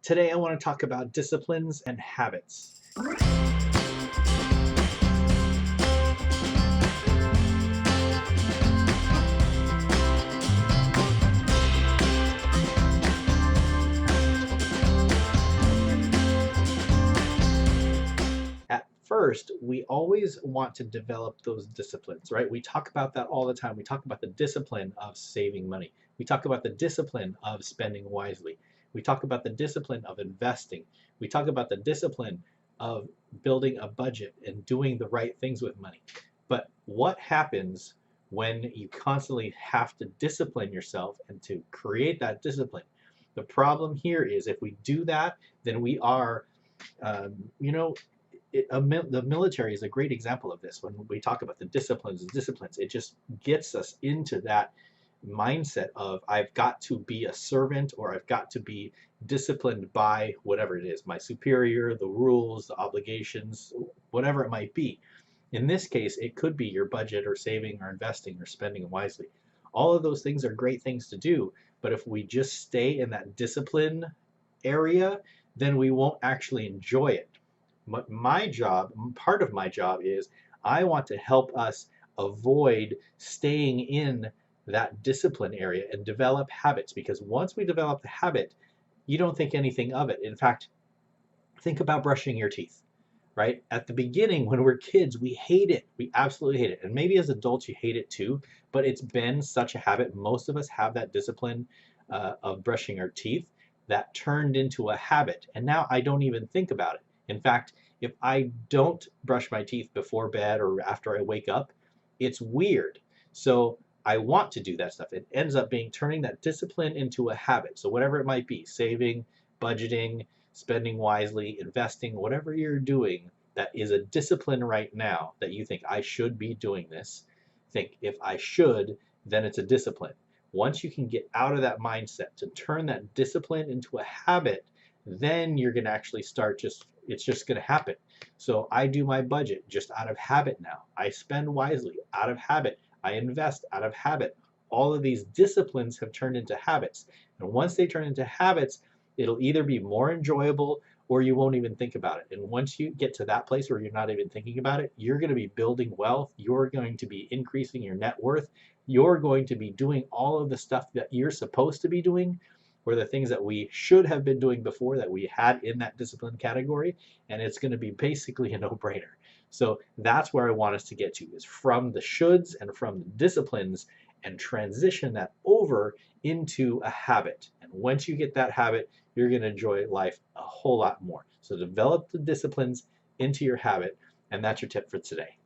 Today I want to talk about disciplines and habits. At first, we always want to develop those disciplines, right? We talk about that all the time. We talk about the discipline of saving money. We talk about the discipline of spending wisely. We talk about the discipline of investing. We talk about the discipline of building a budget and doing the right things with money. But what happens when you constantly have to discipline yourself and to create that discipline? The problem here is if we do that, then we are, um, you know, the military is a great example of this. When we talk about the disciplines, it just gets us into that mindset of I've got to be a servant, or I've got to be disciplined by whatever it is, my superior, the rules, the obligations, whatever it might be. In this case, it could be your budget or saving or investing or spending wisely. All of those things are great things to do, but if we just stay in that discipline area, then we won't actually enjoy it. My job, part of my job is I want to help us avoid staying in that discipline area and develop habits, because once we develop the habit, you don't think anything of it. In fact, think about brushing your teeth, right? At the beginning, when we're kids, we hate it. We absolutely hate it. And maybe as adults, you hate it too, but it's been such a habit. Most of us have that discipline of brushing our teeth that turned into a habit. And now I don't even think about it. In fact, if I don't brush my teeth before bed or after I wake up, it's weird. So I want to do that stuff. It ends up being turning that discipline into a habit. So whatever it might be, saving, budgeting, spending wisely, investing, whatever you're doing that is a discipline right now that you think I should be doing this, think if I should, then it's a discipline. Once you can get out of that mindset to turn that discipline into a habit, then you're going to actually start it's just going to happen. So I do my budget just out of habit now. I spend wisely out of habit. I invest out of habit. All of these disciplines have turned into habits. And once they turn into habits, it'll either be more enjoyable or you won't even think about it. And once you get to that place where you're not even thinking about it, you're going to be building wealth. You're going to be increasing your net worth. You're going to be doing all of the stuff that you're supposed to be doing, or the things that we should have been doing before that we had in that discipline category. And it's going to be basically a no-brainer. So that's where I want us to get to, is from the shoulds and from the disciplines, and transition that over into a habit. And once you get that habit, you're going to enjoy life a whole lot more. So develop the disciplines into your habit, and that's your tip for today.